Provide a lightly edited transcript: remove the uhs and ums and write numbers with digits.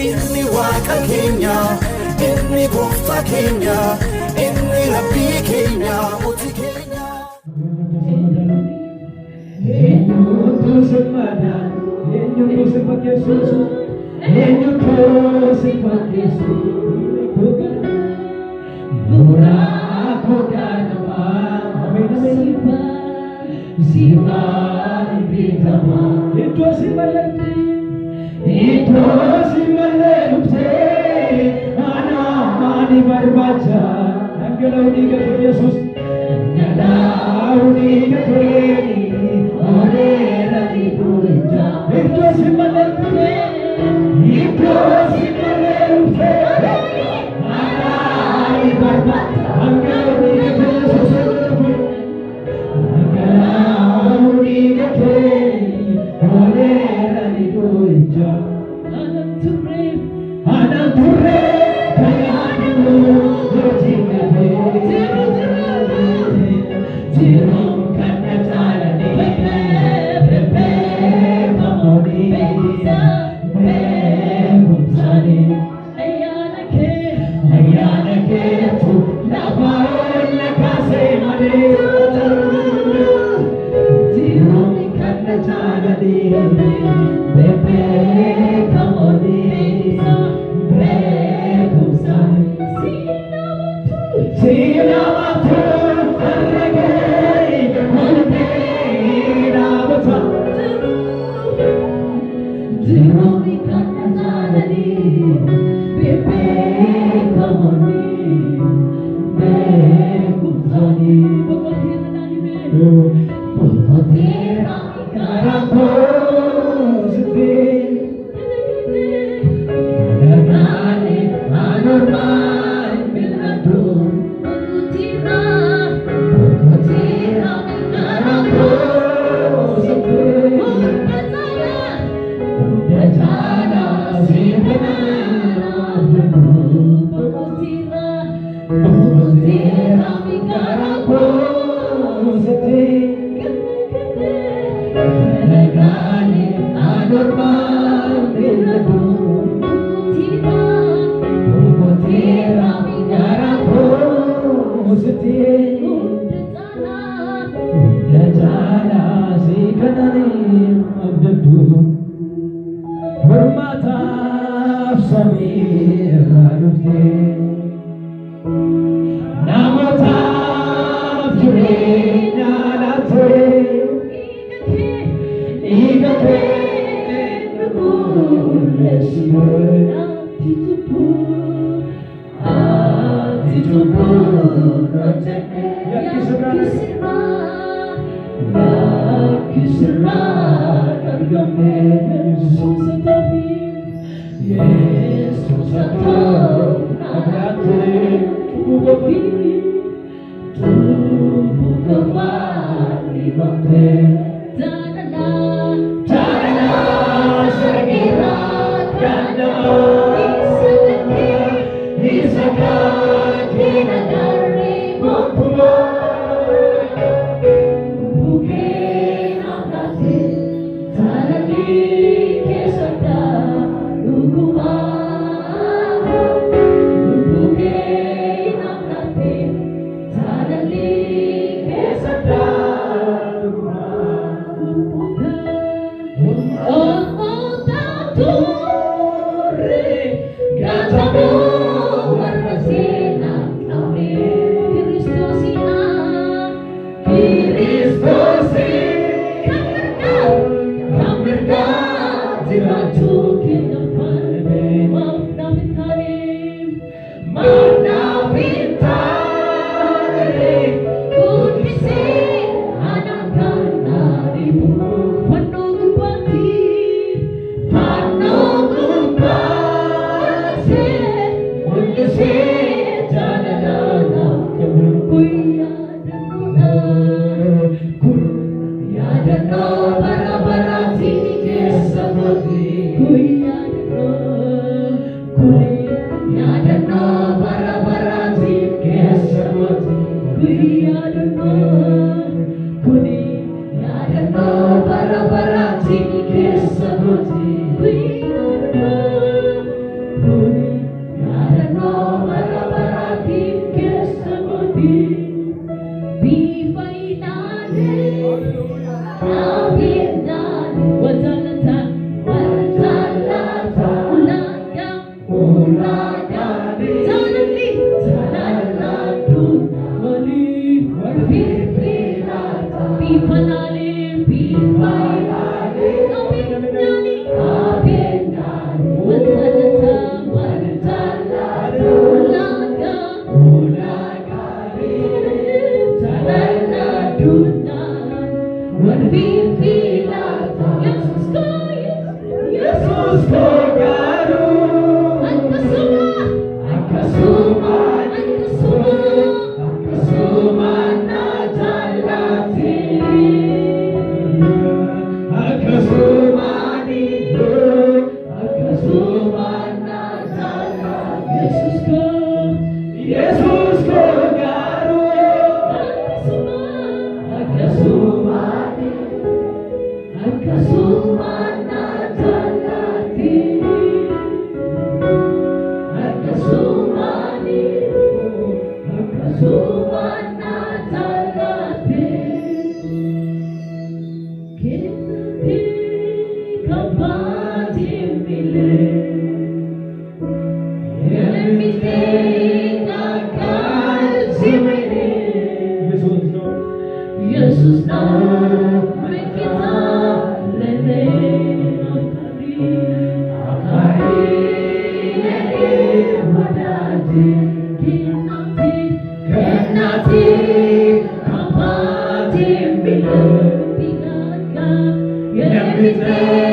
Inni Waaqa keenya, inni Gooftaa keenya, inni Rabbii keenya, mootii keenya. Eenyutu si madaala, eenyutu si fakkeessu, eenyutu si fakkeessu. Suuraa koodaa namaa, siifaan beekamaa. Iddoo si malee dhuftee ani barbaacha dhangala'uu dhiiga kee Yesuus dhangala'uu dhiiga kee ooleera dhiiga. Iddoo si malee dhuftee ani barbaacha dhangala'uu dhiiga kee Yesuus dhangala'uu dhiiga kee ooleera dhiiga. Anam turre kayanimu jojingabe jirum kana jalani bebe kamoni kumsani ayana ke tu labaon nakase mane jirum kana jalani bebe kamoni Kuni yaadannoo bara baraatiin keessa kooti. Kuni yaadannoo bara baraatiin keessa kooti. Bifa ilaalee naaf ilaalee wajjaalata ulaagaa jaalalli jaalalatuun walii walfiifilaata bifa ilaalee bifa ilaalee abeenyaani wajjaalata ulaagaa jaalalatuun walfiifilaata Yesus ko Jesus na kita lele akari wadati kenati kapati bila tinggalkan yang kita